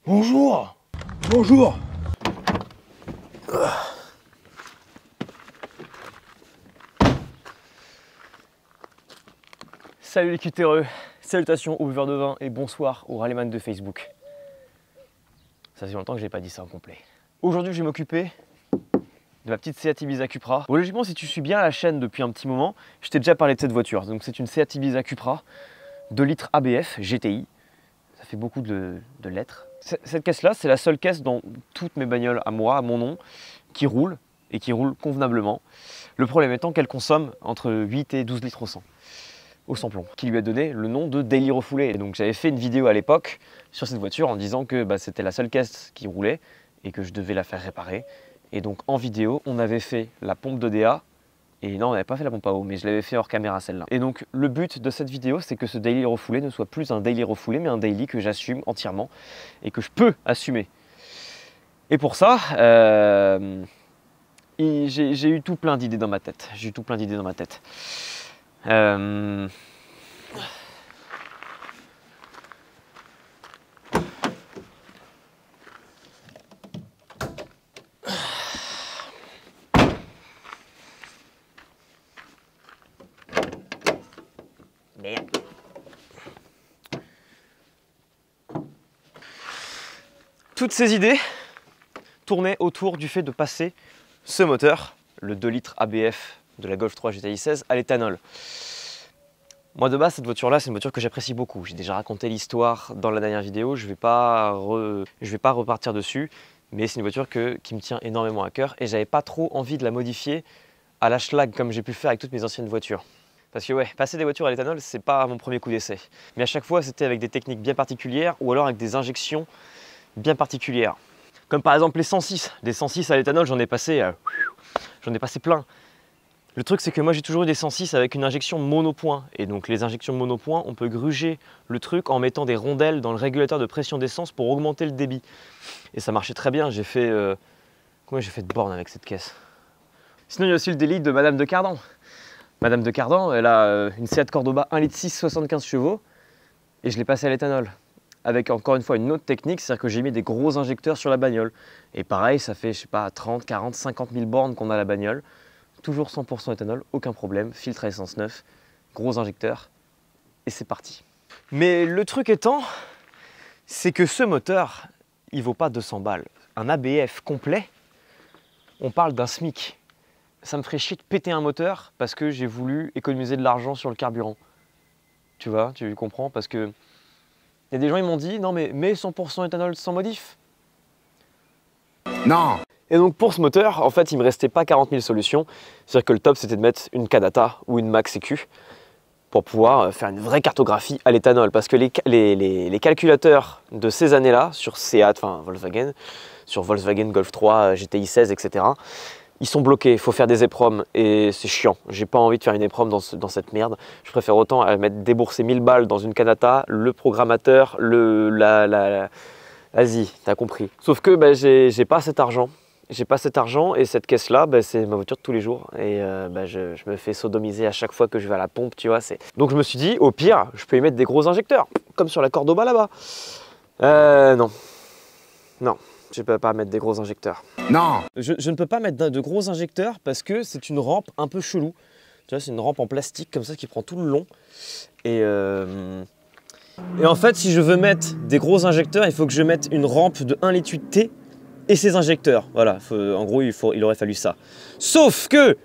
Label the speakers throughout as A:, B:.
A: Bonjour. Bonjour. Salut les cutéreux, salutations aux buveurs de vin et bonsoir aux rallyman de Facebook. Ça fait longtemps que je n'ai pas dit ça en complet. Aujourd'hui je vais m'occuper de ma petite Seat Ibiza Cupra. Bon, logiquement, si tu suis bien la chaîne depuis un petit moment, je t'ai déjà parlé de cette voiture. Donc c'est une Seat Ibiza Cupra 2 litres ABF GTI. Ça fait beaucoup de lettres. Cette caisse-là, c'est la seule caisse dans toutes mes bagnoles à moi, à mon nom, qui roule et qui roule convenablement. Le problème étant qu'elle consomme entre 8 et 12 litres au samplon, qui lui a donné le nom de Daily Refoulé. Et donc j'avais fait une vidéo à l'époque sur cette voiture en disant que c'était la seule caisse qui roulait et que je devais la faire réparer. Et donc en vidéo, on avait fait la pompe d'ODA, et non, on n'avait pas fait la pompe à eau, mais je l'avais fait hors caméra celle-là. Et donc le but de cette vidéo, c'est que ce daily refoulé ne soit plus un daily refoulé, mais un daily que j'assume entièrement et que je peux assumer. Et pour ça, j'ai eu tout plein d'idées dans ma tête. Merde. Toutes ces idées tournaient autour du fait de passer ce moteur, le 2 litres ABF de la Golf 3 GTI 16, à l'éthanol. Moi de base, cette voiture-là, c'est une voiture que j'apprécie beaucoup. J'ai déjà raconté l'histoire dans la dernière vidéo, je vais pas repartir dessus, mais c'est une voiture qui me tient énormément à cœur et j'avais pas trop envie de la modifier à la schlag comme j'ai pu faire avec toutes mes anciennes voitures. Parce que ouais, passer des voitures à l'éthanol, c'est pas mon premier coup d'essai. Mais à chaque fois, c'était avec des techniques bien particulières ou alors avec des injections bien particulières. Comme par exemple les 106. Des 106 à l'éthanol, j'en ai passé plein. Le truc, c'est que moi, j'ai toujours eu des 106 avec une injection monopoint. Et donc, les injections monopoint, on peut gruger le truc en mettant des rondelles dans le régulateur de pression d'essence pour augmenter le débit. Et ça marchait très bien. J'ai fait... Combien j'ai fait de bornes avec cette caisse? Sinon, il y a aussi le délit de Madame de Cardan. Madame de Cardan, elle a une Seat Cordoba 1,6 litre 75 chevaux et je l'ai passée à l'éthanol. Avec encore une fois une autre technique, c'est-à-dire que j'ai mis des gros injecteurs sur la bagnole. Et pareil, ça fait, je sais pas, 30, 40, 50 000 bornes qu'on a la bagnole. Toujours 100% éthanol, aucun problème, filtre à essence neuf, gros injecteurs, et c'est parti. Mais le truc étant, c'est que ce moteur, il vaut pas 200 balles. Un ABF complet, on parle d'un SMIC. Ça me ferait chier de péter un moteur parce que j'ai voulu économiser de l'argent sur le carburant. Tu vois, tu comprends? Parce que il y a des gens qui m'ont dit non mais 100% éthanol sans modif. Non. Et donc pour ce moteur, en fait, il me restait pas 40 000 solutions. C'est-à-dire que le top, c'était de mettre une Kadata ou une Max EQ pour pouvoir faire une vraie cartographie à l'éthanol. Parce que les calculateurs de ces années-là, sur Seat, enfin Volkswagen, sur Volkswagen Golf 3, GTI 16, etc., ils sont bloqués, il faut faire des EPROM et c'est chiant. J'ai pas envie de faire une EPROM dans cette merde. Je préfère autant débourser 1000 balles dans une Kadata, le programmateur, Vas-y, t'as compris. Sauf que j'ai pas cet argent. J'ai pas cet argent et cette caisse-là, c'est ma voiture de tous les jours. Et je me fais sodomiser à chaque fois que je vais à la pompe, tu vois. Donc je me suis dit, au pire, je peux y mettre des gros injecteurs, comme sur la Cordoba là-bas. Non. Non. Je ne peux pas mettre des gros injecteurs. Non. Je ne peux pas mettre de gros injecteurs parce que c'est une rampe un peu chelou. Tu vois, c'est une rampe en plastique comme ça qui prend tout le long. Et en fait, si je veux mettre des gros injecteurs, il faut que je mette une rampe de 1,8 litre T et ses injecteurs. Voilà, en gros, il aurait fallu ça. Sauf que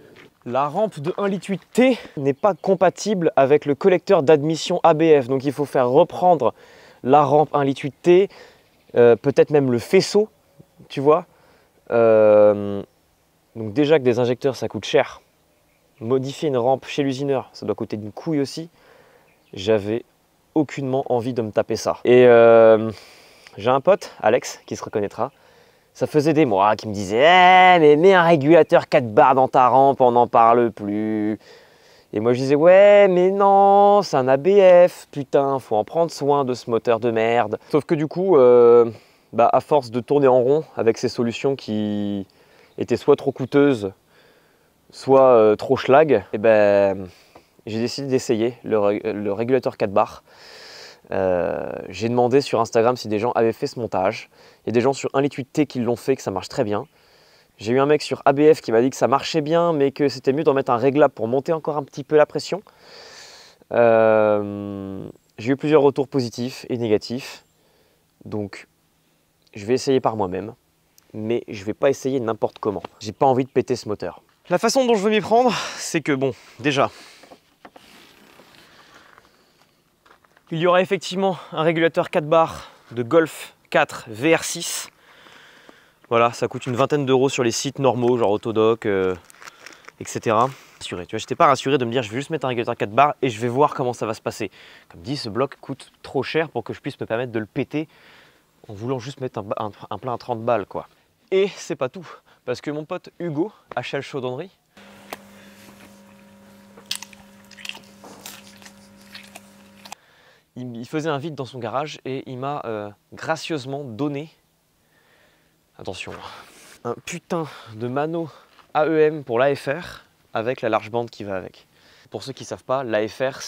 A: la rampe de 1,8 litre T n'est pas compatible avec le collecteur d'admission ABF. Donc il faut faire reprendre la rampe 1,8 litre T, peut-être même le faisceau. Tu vois, donc déjà que des injecteurs ça coûte cher, modifier une rampe chez l'usineur ça doit coûter une couille aussi. J'avais aucunement envie de me taper ça. Et j'ai un pote, Alex, qui se reconnaîtra. Ça faisait des mois qu'il me disait mais mets un régulateur 4 barres dans ta rampe, on n'en parle plus. Et moi je disais ouais mais non, c'est un ABF, putain, faut en prendre soin de ce moteur de merde. Sauf que du coup à force de tourner en rond avec ces solutions qui étaient soit trop coûteuses, soit trop schlag, et j'ai décidé d'essayer le régulateur 4 barres J'ai demandé sur Instagram si des gens avaient fait ce montage. Il y a des gens sur 1,8 litre qui l'ont fait, que ça marche très bien. J'ai eu un mec sur ABF qui m'a dit que ça marchait bien, mais que c'était mieux d'en mettre un réglable pour monter encore un petit peu la pression. J'ai eu plusieurs retours positifs et négatifs. Donc, je vais essayer par moi-même. Mais je ne vais pas essayer n'importe comment. J'ai pas envie de péter ce moteur. La façon dont je veux m'y prendre, c'est que bon, déjà, il y aura effectivement un régulateur 4 bars de Golf 4 VR6. Voilà, ça coûte une vingtaine d'euros sur les sites normaux, genre Autodoc, etc. Rassuré. Tu vois, j'étais pas rassuré de me dire je vais juste mettre un régulateur 4 bars et je vais voir comment ça va se passer. Comme dit, ce bloc coûte trop cher pour que je puisse me permettre de le péter en voulant juste mettre un plein à 30 balles, quoi. Et c'est pas tout, parce que mon pote Hugo, HL Chaudronnerie, il faisait un vide dans son garage et il m'a gracieusement donné, attention, un putain de mano AEM pour l'AFR avec la large bande qui va avec. Pour ceux qui ne savent pas, l'AFR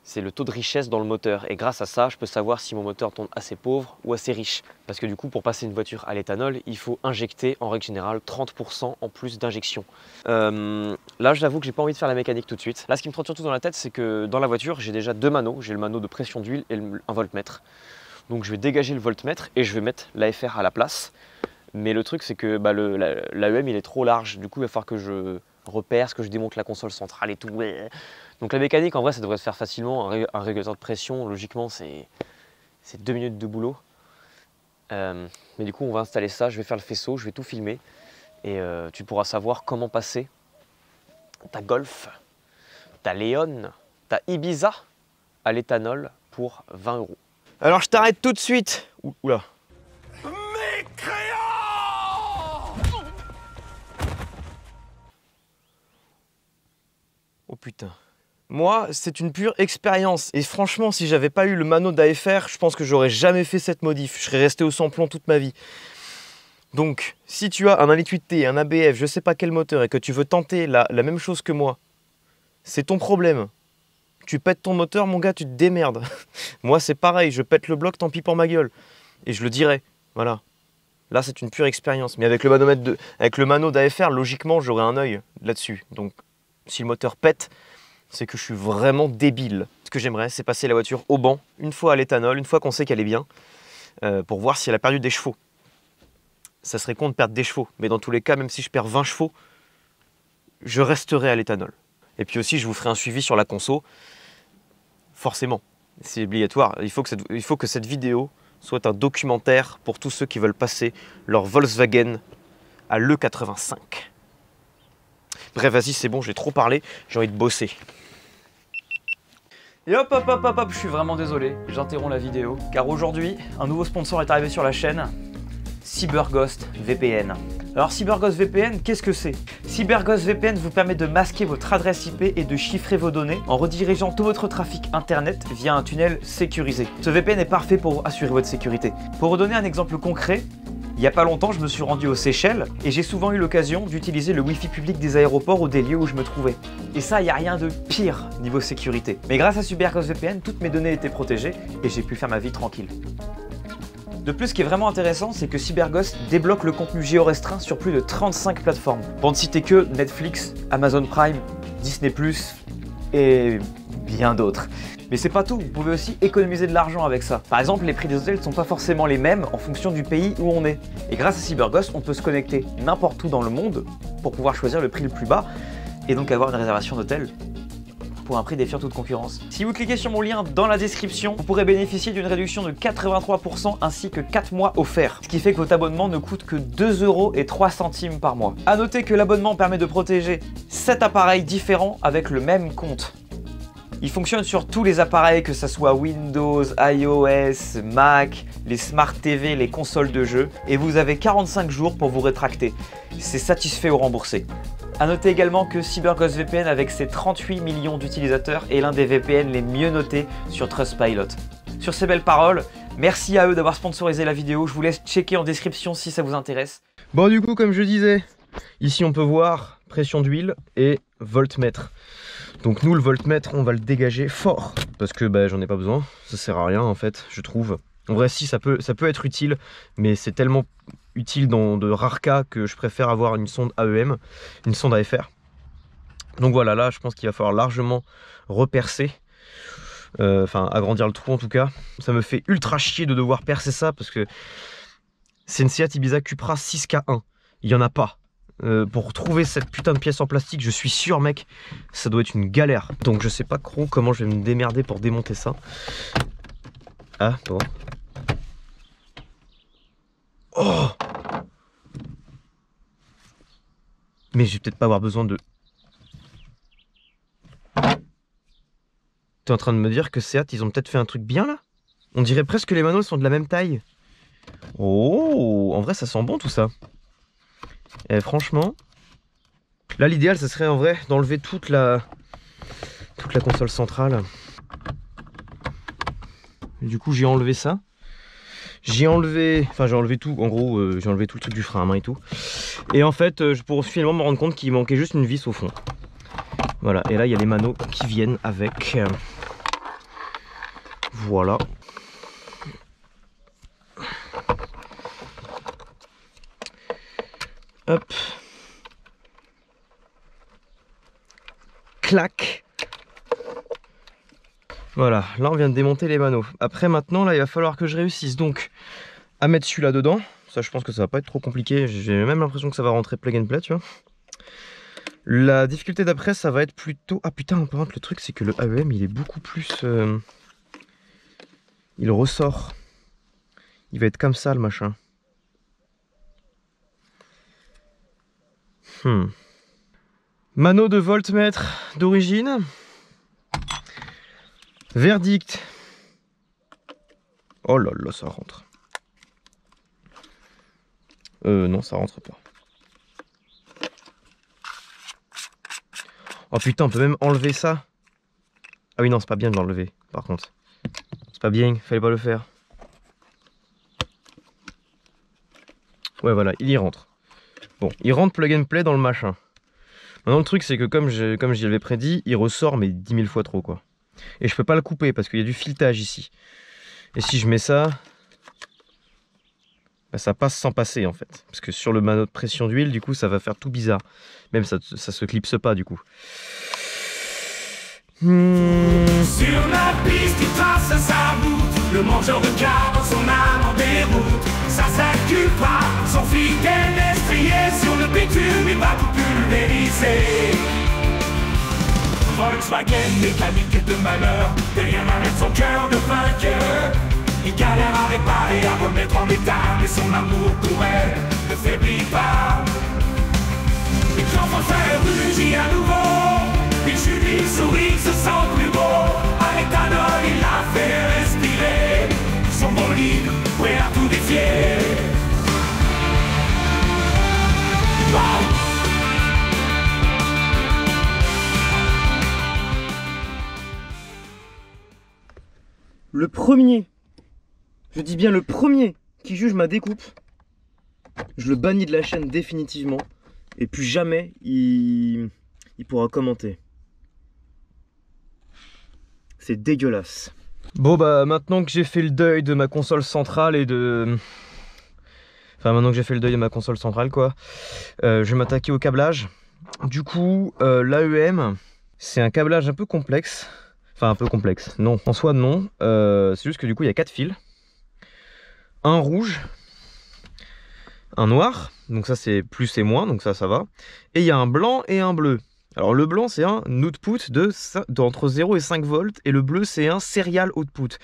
A: c'est le taux de richesse dans le moteur et grâce à ça, je peux savoir si mon moteur tourne assez pauvre ou assez riche. Parce que du coup, pour passer une voiture à l'éthanol, il faut injecter en règle générale 30% en plus d'injection. Là, j'avoue que j'ai pas envie de faire la mécanique tout de suite. Là, ce qui me trotte surtout dans la tête, c'est que dans la voiture, j'ai déjà deux manos. J'ai le mano de pression d'huile et un voltmètre. Donc je vais dégager le voltmètre et je vais mettre l'AFR à la place. Mais le truc, c'est que l'AEM, il est trop large. Du coup, il va falloir que je reperce, que je démonte la console centrale et tout. Donc la mécanique, en vrai, ça devrait se faire facilement. Un régulateur de pression, logiquement, c'est 2 minutes de boulot. Mais du coup, on va installer ça, je vais faire le faisceau, je vais tout filmer. Et tu pourras savoir comment passer ta Golf, ta Léon, ta Ibiza à l'éthanol pour 20 euros. Alors je t'arrête tout de suite. Oula. Oh putain. Moi, c'est une pure expérience. Et franchement, si j'avais pas eu le mano d'AFR, je pense que j'aurais jamais fait cette modif. Je serais resté au sans-plomb toute ma vie. Donc, si tu as un 1.8T, un ABF, je sais pas quel moteur, et que tu veux tenter la même chose que moi, c'est ton problème. Tu pètes ton moteur, mon gars, tu te démerdes. Moi, c'est pareil, je pète le bloc, tant pis pour ma gueule. Et je le dirai, voilà. Là, c'est une pure expérience. Mais avec le mano d'AFR, logiquement, j'aurais un œil là-dessus. Donc, si le moteur pète, c'est que je suis vraiment débile. Ce que j'aimerais, c'est passer la voiture au banc, une fois à l'éthanol, une fois qu'on sait qu'elle est bien, pour voir si elle a perdu des chevaux. Ça serait con de perdre des chevaux, mais dans tous les cas, même si je perds 20 chevaux, je resterai à l'éthanol. Et puis aussi, je vous ferai un suivi sur la conso. Forcément, c'est obligatoire. Il faut que cette vidéo soit un documentaire pour tous ceux qui veulent passer leur Volkswagen à l'E85. Bref, vas-y, c'est bon, j'ai trop parlé, j'ai envie de bosser. Et hop, je suis vraiment désolé, j'interromps la vidéo, car aujourd'hui, un nouveau sponsor est arrivé sur la chaîne, CyberGhost VPN. Alors CyberGhost VPN, qu'est-ce que c'est? CyberGhost VPN vous permet de masquer votre adresse IP et de chiffrer vos données en redirigeant tout votre trafic internet via un tunnel sécurisé. Ce VPN est parfait pour assurer votre sécurité. Pour vous donner un exemple concret, il n'y a pas longtemps, je me suis rendu aux Seychelles et j'ai souvent eu l'occasion d'utiliser le Wi-Fi public des aéroports ou des lieux où je me trouvais. Et ça, il n'y a rien de pire niveau sécurité. Mais grâce à CyberGhost VPN, toutes mes données étaient protégées et j'ai pu faire ma vie tranquille. De plus, ce qui est vraiment intéressant, c'est que CyberGhost débloque le contenu géorestreint sur plus de 35 plateformes. Pour ne citer que Netflix, Amazon Prime, Disney+, et bien d'autres. Mais c'est pas tout, vous pouvez aussi économiser de l'argent avec ça. Par exemple, les prix des hôtels ne sont pas forcément les mêmes en fonction du pays où on est. Et grâce à CyberGhost, on peut se connecter n'importe où dans le monde pour pouvoir choisir le prix le plus bas et donc avoir une réservation d'hôtel pour un prix défiant toute concurrence. Si vous cliquez sur mon lien dans la description, vous pourrez bénéficier d'une réduction de 83% ainsi que 4 mois offerts. Ce qui fait que votre abonnement ne coûte que 2,03 € par mois. A noter que l'abonnement permet de protéger 7 appareils différents avec le même compte. Il fonctionne sur tous les appareils, que ce soit Windows, iOS, Mac, les Smart TV, les consoles de jeux, et vous avez 45 jours pour vous rétracter. C'est satisfait ou remboursé. A noter également que CyberGhost VPN, avec ses 38 millions d'utilisateurs, est l'un des VPN les mieux notés sur Trustpilot. Sur ces belles paroles, merci à eux d'avoir sponsorisé la vidéo. Je vous laisse checker en description si ça vous intéresse. Bon, du coup, comme je disais, ici on peut voir pression d'huile et voltmètre. Donc nous le voltmètre on va le dégager fort parce que bah, j'en ai pas besoin, ça sert à rien en fait je trouve. En vrai si ça peut être utile, mais c'est tellement utile dans de rares cas que je préfère avoir une sonde AEM, une sonde AFR. Donc voilà, là je pense qu'il va falloir largement repercer, enfin agrandir le trou en tout cas. Ça me fait ultra chier de devoir percer ça parce que c'est une Seat Ibiza Cupra 6K1, il n'y en a pas. Pour trouver cette putain de pièce en plastique, je suis sûr mec, ça doit être une galère. Donc je sais pas trop comment je vais me démerder pour démonter ça. Ah bon. Oh, mais je vais peut-être pas avoir besoin de... T'es en train de me dire que Seat ils ont peut-être fait un truc bien là? On dirait presque que les manos sont de la même taille. Oh, en vrai ça sent bon tout ça. Et franchement, là l'idéal ça serait en vrai d'enlever toute la console centrale. Et du coup j'ai enlevé ça. J'ai enlevé tout, en gros j'ai enlevé tout le truc du frein à main et tout. Et en fait pour finalement me rendre compte qu'il manquait juste une vis au fond. Voilà, et là il y a les manos qui viennent avec. Voilà. Hop. Clac. Voilà, là on vient de démonter les manos. Après maintenant, là il va falloir que je réussisse donc à mettre celui-là dedans. Ça je pense que ça va pas être trop compliqué. J'ai même l'impression que ça va rentrer plug and play, tu vois. La difficulté d'après, ça va être plutôt... Ah putain, par contre le truc c'est que le AEM il est beaucoup plus... Il ressort. Il va être comme ça le machin. Mano de voltmètre d'origine. Verdict. Oh là là, ça rentre. Non, ça rentre pas. Oh putain, on peut même enlever ça. Ah oui, non, c'est pas bien de l'enlever, par contre. C'est pas bien, fallait pas le faire. Ouais, voilà, il y rentre. Bon, il rentre plug and play dans le machin. Maintenant, le truc, c'est que comme j'y avais prédit, il ressort, mais 10 000 fois trop, quoi. Et je peux pas le couper parce qu'il y a du filetage ici. Et si je mets ça, bah, ça passe sans passer en fait. Parce que sur le mano de pression d'huile, du coup, ça va faire tout bizarre. Même ça se clipse pas du coup.
B: Sur la piste, il trace sa route. Le mangeur de car, son âme en déroute. Ça s'accule pas, son fidèle estrier. Sur le bitume, il va tout pulvériser. Volkswagen, mécanique de malheur. Derrière l'arrêt de son cœur de vainqueur. Il galère à réparer, à remettre en état. Mais son amour pour elle ne faiblit pas. Et quand son frère rugit à nouveau, il jubile, sourit, se sent plus beau. À l'éthanol, il l'a fait respirer. Son bolide, prêt à tout défier. Wow.
A: Le premier, je dis bien le premier qui juge ma découpe, je le bannis de la chaîne définitivement. Et plus jamais il pourra commenter. C'est dégueulasse. Bon bah maintenant que j'ai fait le deuil de ma console centrale et de... Enfin maintenant que j'ai fait le deuil de ma console centrale quoi, je vais m'attaquer au câblage. Du coup l'AEM c'est un câblage un peu complexe. Enfin un peu complexe, non, en soi non. C'est juste que du coup il y a 4 fils. Un rouge, un noir, donc ça c'est plus et moins, donc ça va. Et il y a un blanc et un bleu. Alors le blanc c'est un output d'entre 0 et 5 volts et le bleu c'est un serial output.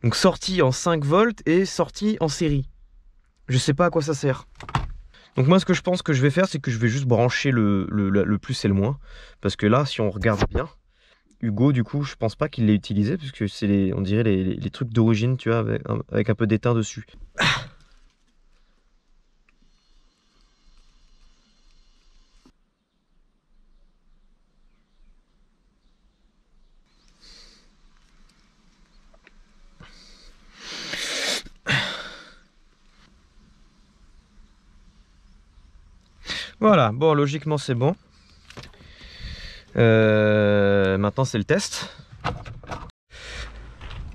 A: Donc sorti en 5 volts et sorti en série. Je sais pas à quoi ça sert. Donc moi ce que je pense que je vais faire c'est que je vais juste brancher le plus et le moins. Parce que là si on regarde bien, Hugo du coup je pense pas qu'il l'ait utilisé parce que c'est on dirait les trucs d'origine tu vois avec un peu d'étain dessus. Voilà, bon logiquement c'est bon. Maintenant c'est le test.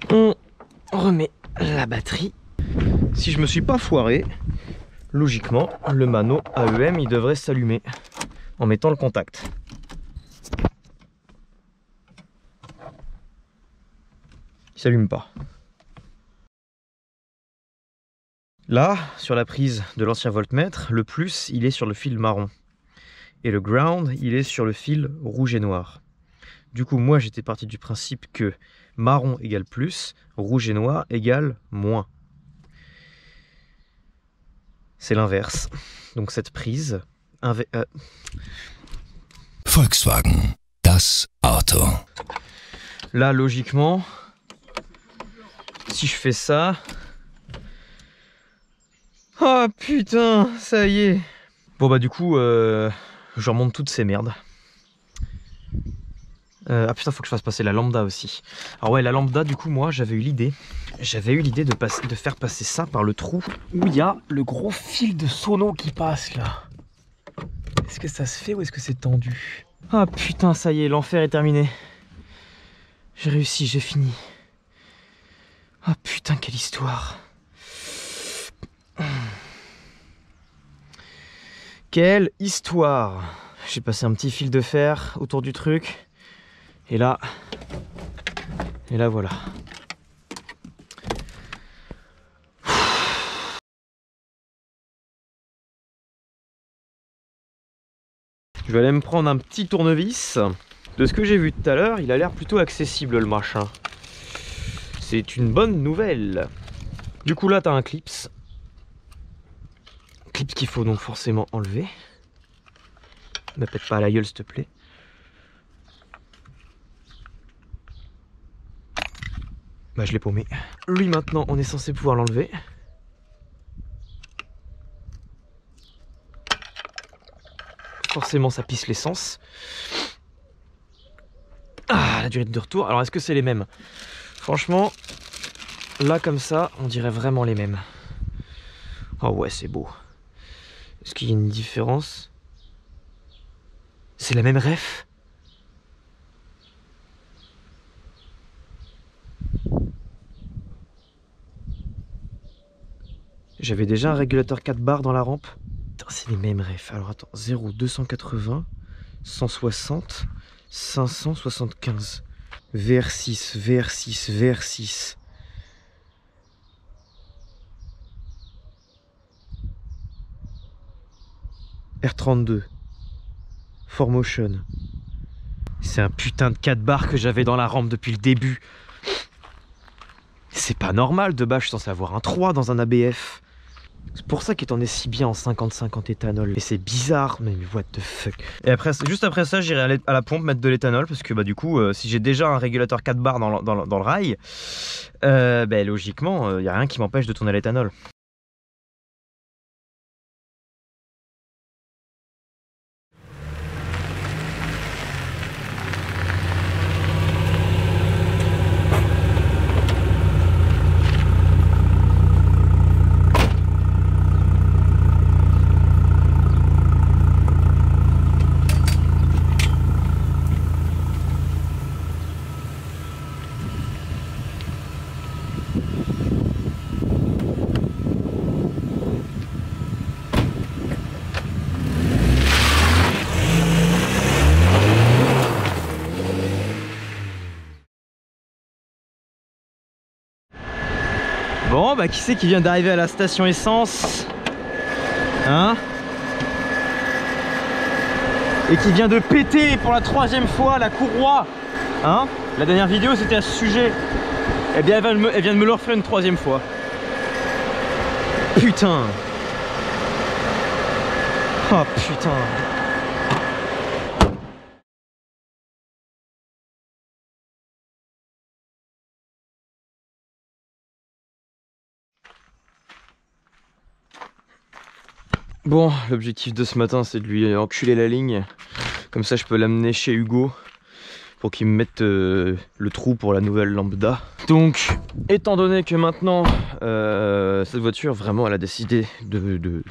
A: On remet la batterie. Si je me suis pas foiré, logiquement le mano AEM il devrait s'allumer en mettant le contact. Il s'allume pas. Là, sur la prise de l'ancien voltmètre, le plus il est sur le fil marron. Et le ground, il est sur le fil rouge et noir. Du coup, moi j'étais parti du principe que marron égale plus, rouge et noir égale moins. C'est l'inverse. Donc cette prise...
B: Volkswagen, das Auto.
A: Là, logiquement, si je fais ça... Oh putain, ça y est. Bon bah du coup, je remonte toutes ces merdes. Ah putain, faut que je fasse passer la lambda aussi. Alors ouais, la lambda, du coup, moi, j'avais eu l'idée. De faire passer ça par le trou où il y a le gros fil de sono qui passe là. Est-ce que ça se fait ou est-ce que c'est tendu? Ah putain, ça y est, l'enfer est terminé. J'ai réussi, j'ai fini. Ah putain, quelle histoire. Quelle histoire. J'ai passé un petit fil de fer autour du truc. Et là voilà. Je vais aller me prendre un petit tournevis. De ce que j'ai vu tout à l'heure, il a l'air plutôt accessible le machin. C'est une bonne nouvelle. Du coup là, tu as un clips. Clips qu'il faut donc forcément enlever. Ne pète pas à la gueule s'il te plaît. Bah je l'ai paumé. Lui maintenant on est censé pouvoir l'enlever. Forcément ça pisse l'essence. Ah, la durée de retour. Alors est-ce que c'est les mêmes? Franchement, là comme ça, on dirait vraiment les mêmes. Oh ouais, c'est beau. Est-ce qu'il y a une différence? C'est la même ref? J'avais déjà un régulateur 4 bars dans la rampe. C'est les mêmes refs. Alors attends, 0, 280, 160, 575. VR6, VR6, VR6. R32. 4Motion. C'est un putain de 4 bars que j'avais dans la rampe depuis le début. C'est pas normal, de base je suis censé avoir un 3 dans un ABF. C'est pour ça qu'il tournait si bien en 50-50 éthanol. Et c'est bizarre, mais what the fuck. Et après, juste après ça, j'irai à la pompe mettre de l'éthanol. Parce que bah, du coup, si j'ai déjà un régulateur 4 bars dans le rail, bah, logiquement, il n'y a rien qui m'empêche de tourner à l'éthanol. Bon bah qui c'est qui vient d'arriver à la station essence? Hein? Et qui vient de péter pour la 3e fois la courroie? Hein? La dernière vidéo c'était à ce sujet. Eh bien elle vient de me le refaire une 3e fois. Putain. Oh putain. Bon, l'objectif de ce matin c'est de lui enculer la ligne. Comme ça je peux l'amener chez Hugo pour qu'il me mette le trou pour la nouvelle lambda. Donc, étant donné que maintenant cette voiture vraiment elle a décidé de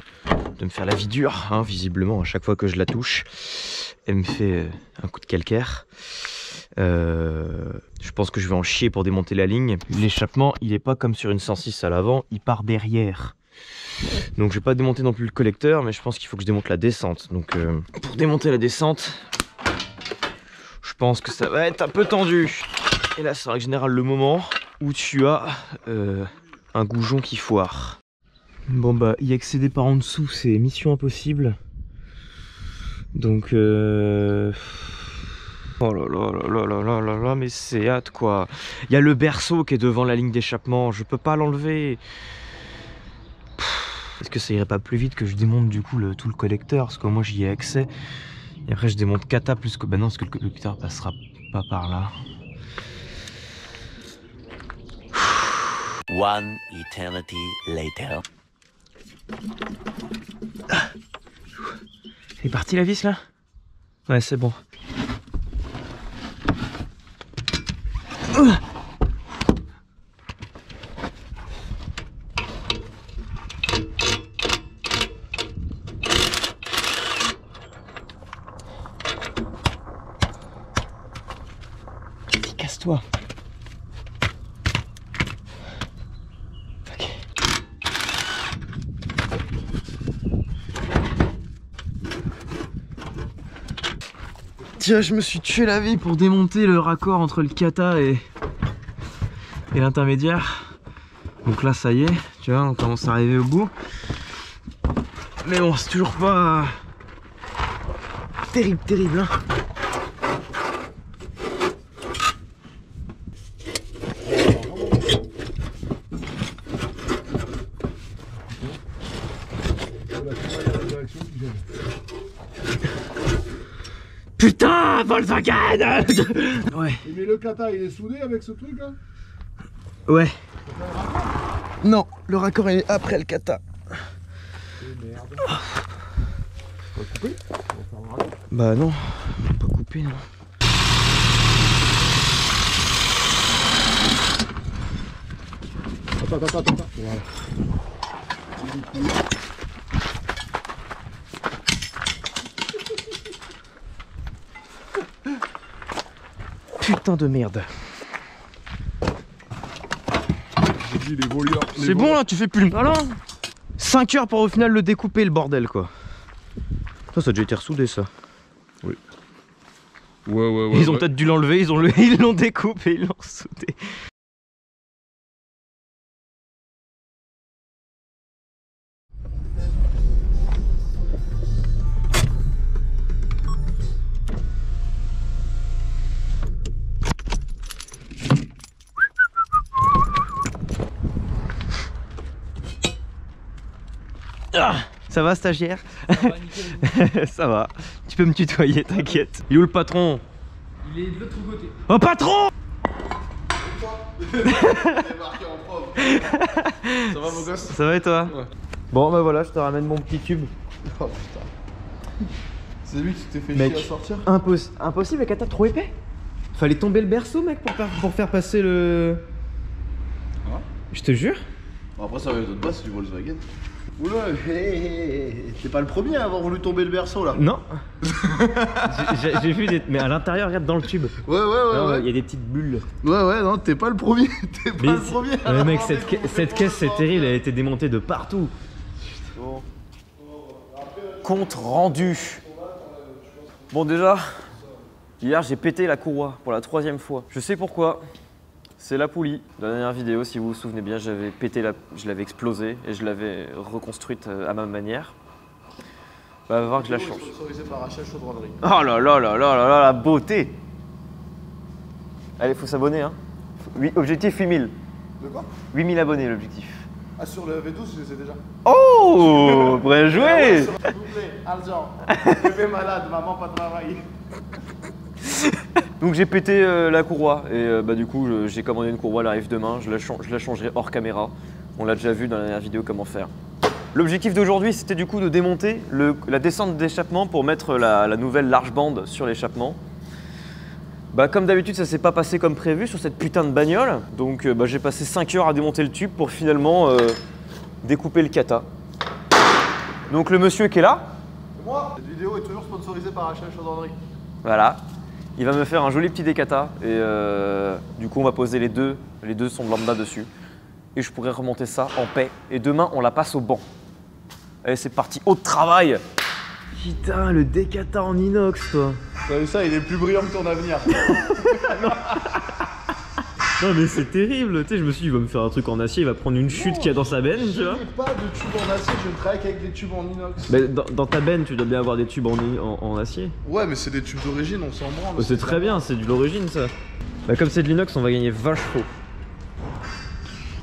A: de me faire la vie dure, hein, visiblement, à chaque fois que je la touche, elle me fait un coup de calcaire. Je pense que je vais en chier pour démonter la ligne. L'échappement, il est pas comme sur une 106 à l'avant, il part derrière. Donc je vais pas démonter non plus le collecteur, mais je pense qu'il faut que je démonte la descente. Donc pour démonter la descente, je pense que ça va être un peu tendu. Et là, c'est en général le moment où tu as un goujon qui foire. Bon bah, y accéder par en dessous, c'est mission impossible. Donc oh là là là là là là là là, mais c'est hâte quoi. Il y a le berceau qui est devant la ligne d'échappement, je peux pas l'enlever. Est-ce que ça irait pas plus vite que je démonte du coup tout le collecteur, parce que moi j'y ai accès. Et après je démonte kata plus que... Bah non, parce que le collecteur passera pas par là.
C: One eternity later.
A: C'est parti la vis là? Ouais, c'est bon. Vas-y, casse-toi. Tiens, je me suis tué la vie pour démonter le raccord entre le kata et l'intermédiaire. Donc là, ça y est, tu vois, on commence à arriver au bout. Mais bon, c'est toujours pas terrible, terrible, hein. Putain, Volkswagen. Ouais.
D: Mais le kata, il est soudé avec ce truc là?
A: Ouais. Non, le raccord il est après le kata.
D: Merde. On va couper?
A: Bah non, on va pas couper non.
D: Attends. Voilà.
A: Putain de merde.
D: J'ai dit les voleurs.
A: C'est bon là, tu fais plus le malin. 5 heures pour au final le découper, le bordel quoi. Ça a déjà été ressoudé ça.
D: Oui. Ouais.
A: Ils ont peut-être dû l'enlever, ils l'ont découpé, ils l'ont soudé. Ah, ça va stagiaire? Ça va, tu peux me tutoyer, t'inquiète. Il est où le patron?
E: Il est de l'autre côté.
A: Oh patron!
D: Ça va mon gosse?
A: Ça va et toi?
D: Ouais.
A: Bon bah voilà, je te ramène mon petit tube.
D: Oh putain. C'est lui qui t'es fait
A: Mec,
D: chier à sortir?
A: Impossible, le kata trop épais. Fallait tomber le berceau mec pour faire passer le...
D: Ouais.
A: Je te jure.
D: Bon, après ça m'étonne pas, c'est du Volkswagen. Oula, t'es pas le premier à avoir voulu tomber le berceau là.
A: Non. J'ai vu mais à l'intérieur, regarde dans le tube.
D: Ouais.
A: Il y a des petites bulles.
D: Ouais, non, t'es pas le premier. T'es pas le premier.
A: Ouais, mec, cette caisse c'est terrible, elle a été démontée de partout.
D: Bon.
A: Compte rendu. Bon déjà, hier j'ai pété la courroie pour la 3e fois. Je sais pourquoi. C'est la poulie. Dans la dernière vidéo, si vous vous souvenez bien, je l'avais explosée et je l'avais reconstruite à ma manière. Bah, va voir que je la change. Oh là là là là là là, la beauté! Allez, faut s'abonner, hein. Objectif 8000.
D: De quoi?
A: 8000 abonnés, l'objectif.
D: Ah, sur le V12, je les ai déjà.
A: Oh! Bien joué!
D: S'il vous plaît, argent. Bébé malade, maman pas de travail.
A: Donc j'ai pété la courroie et bah, du coup j'ai commandé une courroie, elle arrive demain, je la changerai hors caméra. On l'a déjà vu dans la dernière vidéo comment faire. L'objectif d'aujourd'hui c'était du coup de démonter la descente d'échappement pour mettre la nouvelle large bande sur l'échappement. Bah, comme d'habitude ça s'est pas passé comme prévu sur cette putain de bagnole. Donc bah, j'ai passé 5 heures à démonter le tube pour finalement découper le kata. Donc le monsieur qui est là,
D: Et moi, cette vidéo est toujours sponsorisée par HL Chaudronnerie.
A: voilà, il va me faire un joli petit décata et du coup on va poser les deux sons de lambda dessus et je pourrais remonter ça en paix et demain on la passe au banc. Allez c'est parti, au travail. Putain le décata en inox toi.
D: T'as vu ça, il est plus brillant que ton avenir.
A: Non mais c'est terrible, tu sais je me suis dit il va me faire un truc en acier, il va prendre une chute qu'il y a dans sa benne, tu vois.
D: Je n'ai pas de tube en acier, je ne travaille qu'avec des tubes en inox.
A: Mais dans ta benne tu dois bien avoir des tubes en acier.
D: Ouais mais c'est des tubes d'origine, on s'en branle.
A: C'est très bien, c'est de l'origine ça. Bah comme c'est de l'inox on va gagner 20 chevaux.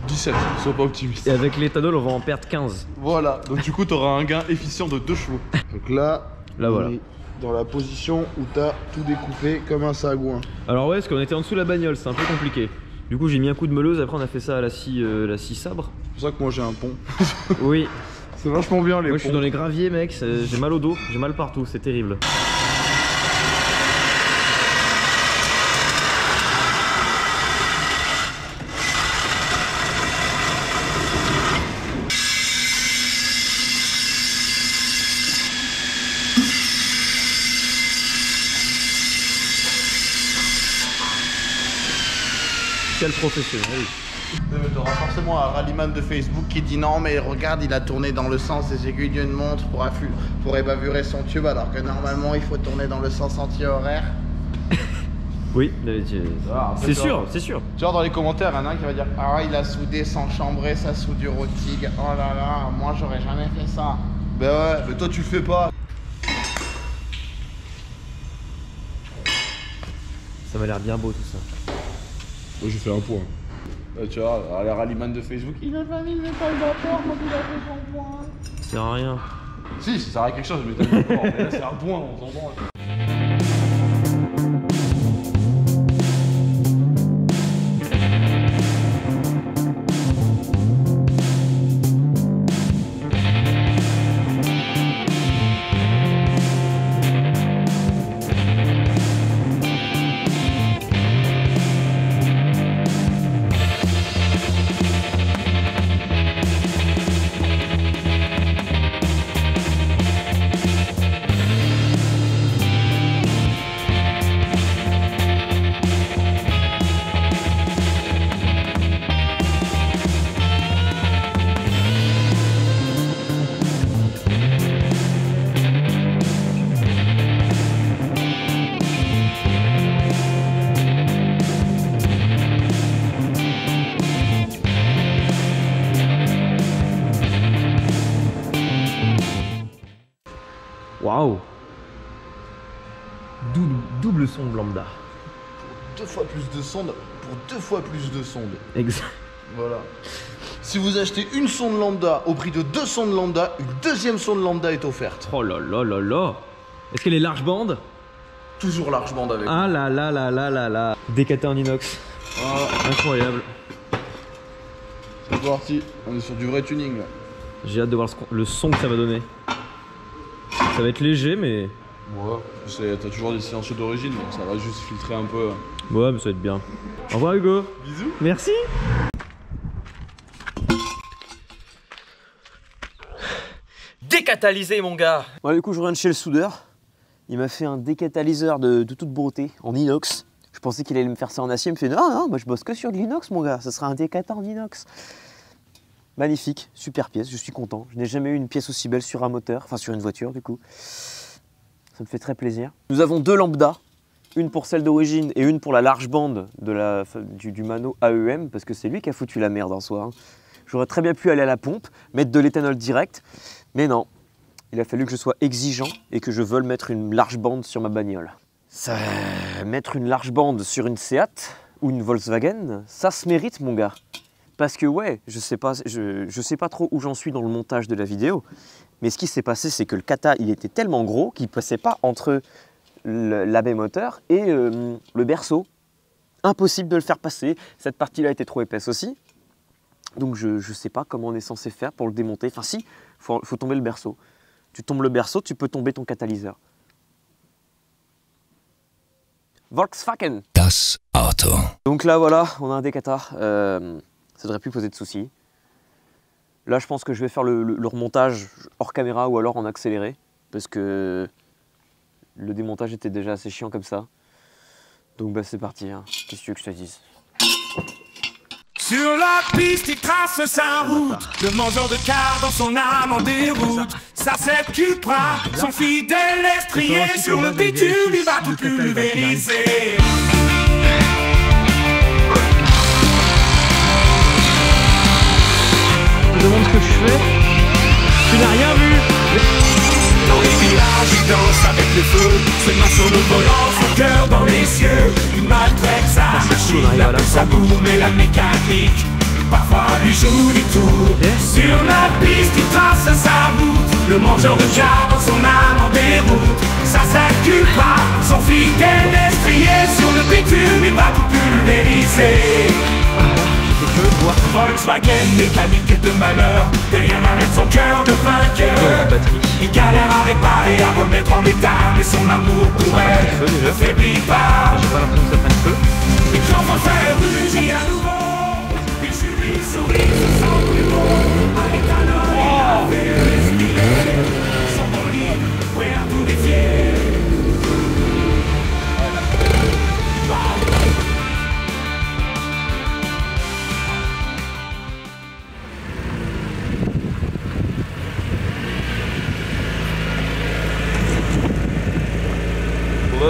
D: 17, sois pas optimiste.
A: Et avec l'éthanol on va en perdre 15.
D: Voilà, donc du coup t'auras un gain efficient de 2 chevaux. Donc là,
A: voilà.
D: on est dans la position où t'as tout découpé comme un sagouin.
A: Alors ouais, parce qu'on était en dessous de la bagnole, c'est un peu compliqué. Du coup j'ai mis un coup de meuleuse, après on a fait ça à la scie sabre.
D: C'est pour ça que moi j'ai un pont.
A: Oui.
D: C'est vachement bien les
A: Moi
D: ponts.
A: je suis dans les graviers mec, j'ai mal au dos, j'ai mal partout, c'est terrible. Quel professionnel.
D: T'auras forcément un rallyman de Facebook qui dit non mais regarde il a tourné dans le sens des aiguilles d'une montre pour ébavurer son tube alors que normalement il faut tourner dans le sens anti-horaire.
A: Oui, c'est
D: tu
A: sûr,
D: vois.
A: c'est sûr.
D: Tu vois dans les commentaires, il y en a un qui va dire ah il a soudé sans chambrer sa soudure au TIG. Oh là là, moi j'aurais jamais fait ça. Ben ouais, mais toi tu le fais pas.
A: Ça m'a l'air bien beau tout ça.
D: Moi j'ai fait un point. Tu vois, les rallyman de Facebook, il a pas mis le métal vapeur quand il a fait son point.
A: Ça sert à rien.
D: Si, ça sert à quelque chose, le métal vapeur, mais là c'est un point, on s'en branle.
A: Waouh. Double sonde lambda.
D: 2 fois plus de sonde pour 2 fois plus de sonde.
A: Exact.
D: Voilà. Si vous achetez une sonde lambda au prix de 2 sondes lambda, une deuxième sonde lambda est offerte.
A: Oh là là là là. Est-ce qu'elle est large bande?
D: Toujours large bande avec.
A: Ah là là là là là là. Décata en inox.
D: Ah,
A: Incroyable.
D: c'est parti, on est sur du vrai tuning là.
A: J'ai hâte de voir le son que ça va donner. Ça va être léger mais...
D: Ouais, t'as toujours des silencieux d'origine donc ça va juste filtrer un peu.
A: Ouais mais ça va être bien. Au revoir Hugo.
D: Bisous.
A: Merci. Décatalysé mon gars. Bon du coup je reviens de chez le soudeur. Il m'a fait un décatalyseur de toute beauté en inox. Je pensais qu'il allait me faire ça en acier. Il me fait non non moi je bosse que sur de l'inox mon gars. Ça sera un décata en inox. Magnifique, super pièce, je suis content. Je n'ai jamais eu une pièce aussi belle sur un moteur, enfin sur une voiture du coup. Ça me fait très plaisir. Nous avons 2 lambda, une pour celle d'origine et une pour la large bande de du Mano AEM, parce que c'est lui qui a foutu la merde en soi. Hein. J'aurais très bien pu aller à la pompe, mettre de l'éthanol direct, mais non. Il a fallu que je sois exigeant et que je veuille mettre une large bande sur ma bagnole. Mettre une large bande sur une Seat ou une Volkswagen, ça se mérite mon gars. Parce que ouais, je sais pas trop où j'en suis dans le montage de la vidéo, mais ce qui s'est passé, c'est que le kata, il était tellement gros qu'il ne passait pas entre la baie moteur et le berceau. Impossible de le faire passer. Cette partie-là était trop épaisse aussi. Donc je sais pas comment on est censé faire pour le démonter. Enfin si, faut tomber le berceau. Tu tombes le berceau, tu peux tomber ton catalyseur. Volkswagen.
C: Das Auto.
A: Donc là voilà, on a un décata. Ça devrait plus poser de soucis. Là, je pense que je vais faire le remontage hors caméra ou alors en accéléré. Parce que le démontage était déjà assez chiant comme ça. Donc bah c'est parti, hein. Qu'est-ce que tu veux que je te dise?
B: Sur la piste, il trace sa route. Le mangeur de car dans son âme en déroute. Ça s'occupera, son fidèle estrier. Sur le bitume, il va tout pulvériser.
E: Je te demande ce que je fais. Tu n'as rien vu.
B: Dans les villages, il danse avec le feu. Se main sur le volant, son cœur dans les cieux. Il maltraite sa machine, la pelle, sa boum et la mécanique. Parfois lui joue du tour. Sur la piste, il trace sa route. Le mangeur de car dans son âme en déroute. Ça s'accule pas, son fidèle estrier. Sur le bitume, il va tout pulvériser. Volkswagen, mécanique de malheur. Derrière l'arrêt de son cœur de vainqueur. Il galère à réparer, à remettre en état. Mais son amour pour elle ne faiblit pas.
E: J'ai pas l'impression que ça prenne feu.
B: Et quand on fait rugir à nouveau, il suffit, sourit, se sent plus beau. À l'éthanol, il a fait respirer. Son bolide, prêt à tout défier.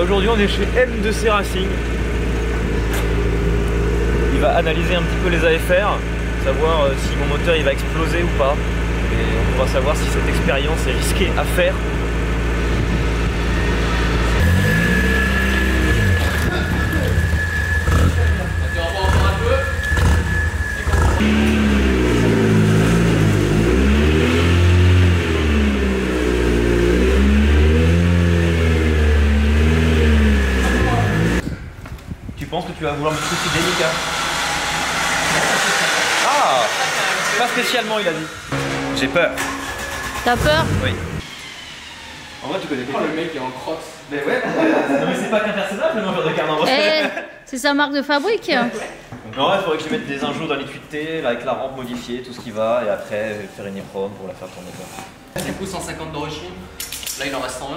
A: Aujourd'hui on est chez M2C Racing. Il va analyser un petit peu les AFR, savoir si mon moteur il va exploser ou pas. Et on pourra savoir si cette expérience est risquée à faire. Tu penses que tu vas vouloir me trucider, Mika? Ah, pas spécialement, il a dit. J'ai peur.
F: T'as peur?
A: Oui. En vrai, tu connais pas.
E: Le mec est en crocs.
A: Mais ouais, non mais c'est pas qu'un personnage le mangeur de cartes en vrai.
F: Eh, c'est sa marque de fabrique.
A: Donc en vrai, il faudrait que je mette des injos dans les tuiletés, avec la rampe modifiée, tout ce qui va, et après faire une épreuve pour la faire tourner.
E: Du coup, 150 d'origine. Là, il en reste 120.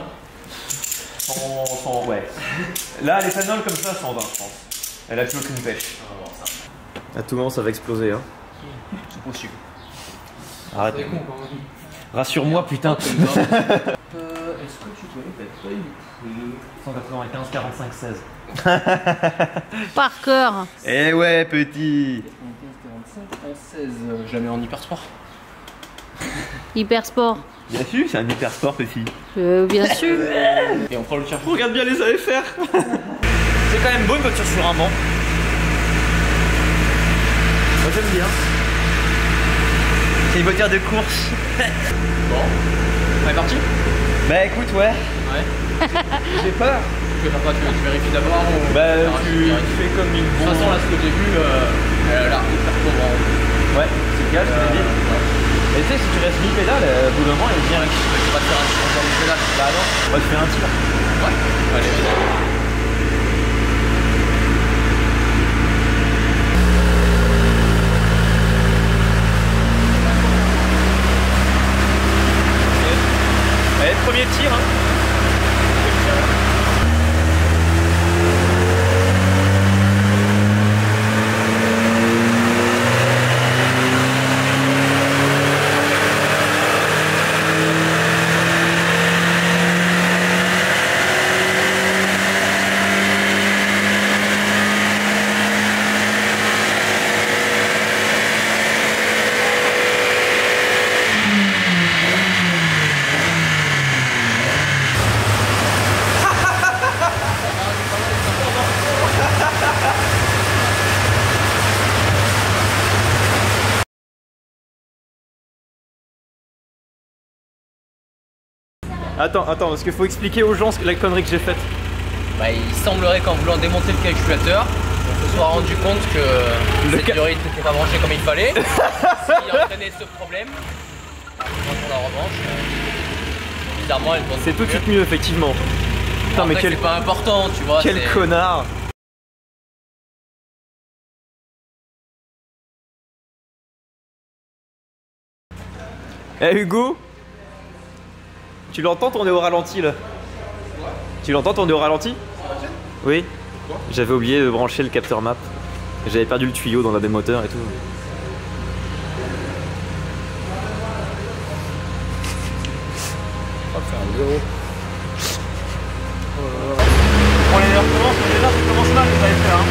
A: 100, ouais. Là, l'éthanol comme ça, 120, je pense. Elle a plus aucune pêche.
E: On va voir ça.
A: À tout moment, ça va exploser, hein.
E: C'est possible.
A: Arrête.
E: C'est con quand même.
A: Rassure-moi, putain.
E: Est-ce que tu connais ta feuille
A: 195, 45, 16.
F: Par cœur.
A: Eh ouais, petit.
E: 16, je la mets en hyper sport.
F: Hyper sport.
A: Bien sûr, c'est un hyper sport, petit.
F: Bien sûr.
E: Et on prend le cherche.
A: Regarde bien les AFR. C'est quand même beau une voiture sur un banc. Moi j'aime bien. C'est une voiture de course.
E: Bon. On est parti?
A: Bah écoute, ouais.
E: Ouais.
A: J'ai peur.
E: Tu veux faire quoi? Tu vérifies d'abord ou...
A: Bah tu fais comme une
E: De toute façon, là, ce que j'ai vu, elle a l'air hyper pauvre.
A: Ouais, c'est le cas, je te l'ai dit. Et tu sais, si tu restes mi-pédale, au bout d'un moment, elle vient.
E: Tu vas te faire un petit peu de pédale.
A: Bah non, on va te faire un tir.
E: Ouais. Allez, vas-y.
A: Allez, premier tir, hein. Attends, parce qu'il faut expliquer aux gens la connerie que j'ai faite.
E: Bah, il semblerait qu'en voulant démonter le calculateur, on se soit rendu compte que cette durite n'était pas branchée comme il fallait. Ce qui entraînait ce problème. Quand la revanche, bizarrement, elle tourne.
A: C'est tout de suite mieux, effectivement. Putain, mais quel...
E: c'est pas important, tu vois.
A: Quel connard. Eh Hugo, tu l'entends tourner au ralenti là? Tu l'entends tourner au ralenti? Oui. J'avais oublié de brancher le capteur map. J'avais perdu le tuyau dans l'un des moteurs et tout.
G: Hop, c'est un 0.
A: Bon les heures commencent, mais déjà ça commence mal, vous allez faire hein.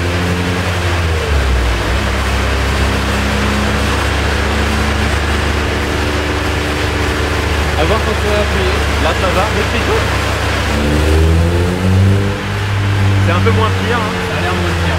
E: À voir quand tu vas appuyer.
A: Là ça va, depuis tout. C'est un peu moins pire hein.
E: Ça a l'air moins pire.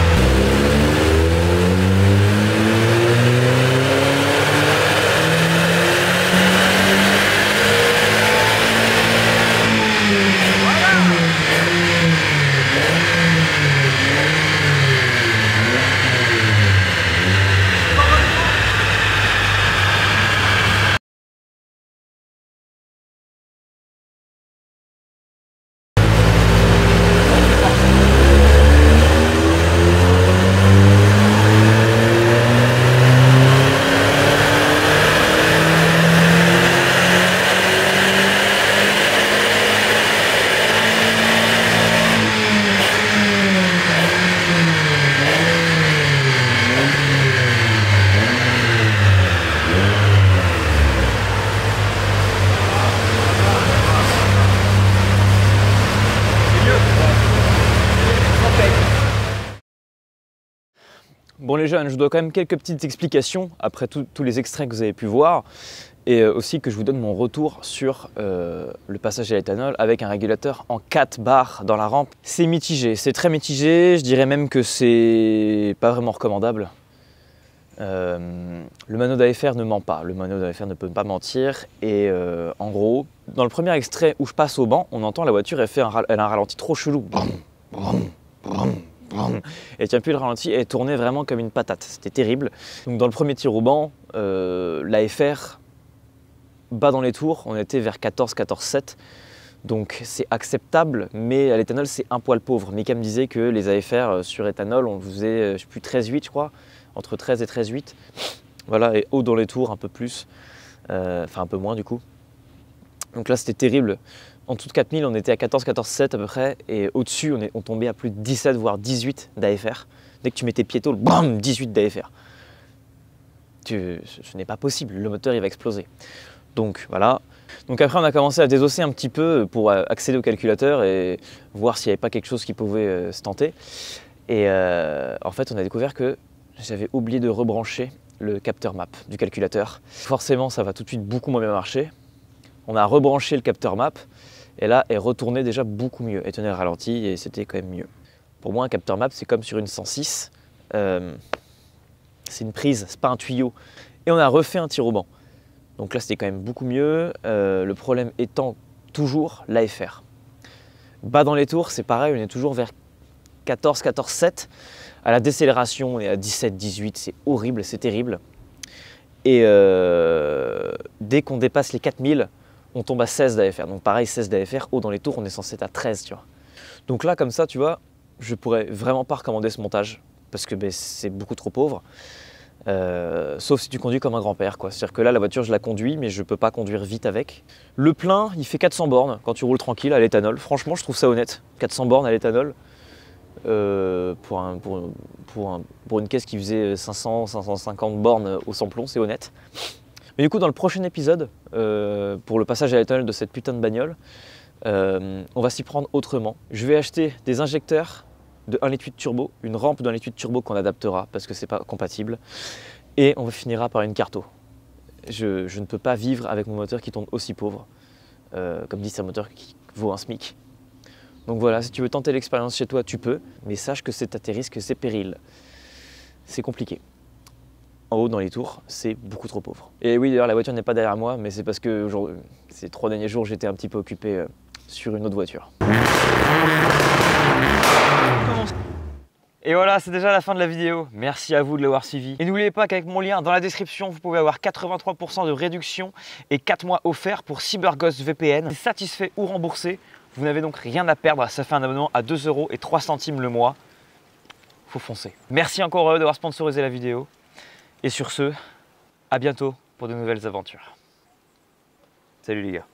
A: Bon les jeunes, je dois quand même quelques petites explications après tous les extraits que vous avez pu voir et aussi que je vous donne mon retour sur le passage à l'éthanol avec un régulateur en 4 bars dans la rampe. C'est mitigé, c'est très mitigé, je dirais même que c'est pas vraiment recommandable. Le manuel d'AFR ne ment pas, le manuel d'AFR ne peut pas mentir et en gros, dans le premier extrait où je passe au banc, on entend la voiture, elle a un ralenti trop chelou. Elle tient plus le ralenti, elle tournait vraiment comme une patate, c'était terrible. Donc dans le premier tir au banc, l'AFR bas dans les tours, on était vers 14-14-7, donc c'est acceptable, mais à l'éthanol c'est un poil pauvre. Mika me disait que les AFR sur éthanol, on faisait, je sais plus, 13-8 je crois, entre 13 et 13-8. Voilà, et haut dans les tours un peu plus, enfin un peu moins du coup. Donc là c'était terrible. En dessous de 4000, on était à 14-14-7 à peu près, et au-dessus, on tombait à plus de 17 voire 18 d'AFR. Dès que tu mettais pied-tôt, bam, 18 d'AFR. Ce n'est pas possible, le moteur il va exploser. Donc voilà. Donc après, on a commencé à désosser un petit peu pour accéder au calculateur et voir s'il n'y avait pas quelque chose qui pouvait se tenter. Et en fait, on a découvert que j'avais oublié de rebrancher le capteur map du calculateur. Forcément, ça va tout de suite beaucoup moins bien marcher. On a rebranché le capteur map. Et là, elle retournait déjà beaucoup mieux. Elle tenait le ralenti et c'était quand même mieux. Pour moi, un capteur map, c'est comme sur une 106. C'est une prise, c'est pas un tuyau. Et on a refait un tir au banc. Donc là, c'était quand même beaucoup mieux. Le problème étant toujours l'AFR. Bas dans les tours, c'est pareil, on est toujours vers 14-14-7. À la décélération, on est à 17-18. C'est horrible, c'est terrible. Et dès qu'on dépasse les 4000, on tombe à 16 d'AFR. Donc pareil, 16 d'AFR, haut dans les tours, on est censé être à 13, tu vois. Donc là, comme ça, tu vois, je pourrais vraiment pas recommander ce montage parce que c'est beaucoup trop pauvre. Sauf si tu conduis comme un grand-père, quoi. C'est-à-dire que là, la voiture, je la conduis, mais je peux pas conduire vite avec. Le plein, il fait 400 bornes quand tu roules tranquille à l'éthanol. Franchement, je trouve ça honnête. 400 bornes à l'éthanol. Pour une caisse qui faisait 500-550 bornes au samplon, c'est honnête. Mais du coup, dans le prochain épisode, pour le passage à l'éthanol de cette putain de bagnole, on va s'y prendre autrement. Je vais acheter des injecteurs de 1,8 litre turbo, une rampe de 1,8 litre turbo qu'on adaptera parce que c'est pas compatible, et on finira par une carto. Je ne peux pas vivre avec mon moteur qui tourne aussi pauvre. Comme dit, c'est un moteur qui vaut un SMIC. Donc voilà, si tu veux tenter l'expérience chez toi, tu peux, mais sache que c'est à tes risques, c'est péril. C'est compliqué. En haut dans les tours, c'est beaucoup trop pauvre. Et oui, d'ailleurs, la voiture n'est pas derrière moi, mais c'est parce que ces 3 derniers jours, j'étais un petit peu occupé sur une autre voiture. Et voilà, c'est déjà la fin de la vidéo. Merci à vous de l'avoir suivi. Et n'oubliez pas qu'avec mon lien dans la description, vous pouvez avoir 83% de réduction et 4 mois offerts pour CyberGhost VPN. Satisfait ou remboursé, vous n'avez donc rien à perdre. Ça fait un abonnement à 2,03 € le mois. Faut foncer. Merci encore d'avoir sponsorisé la vidéo. Et sur ce, à bientôt pour de nouvelles aventures. Salut les gars.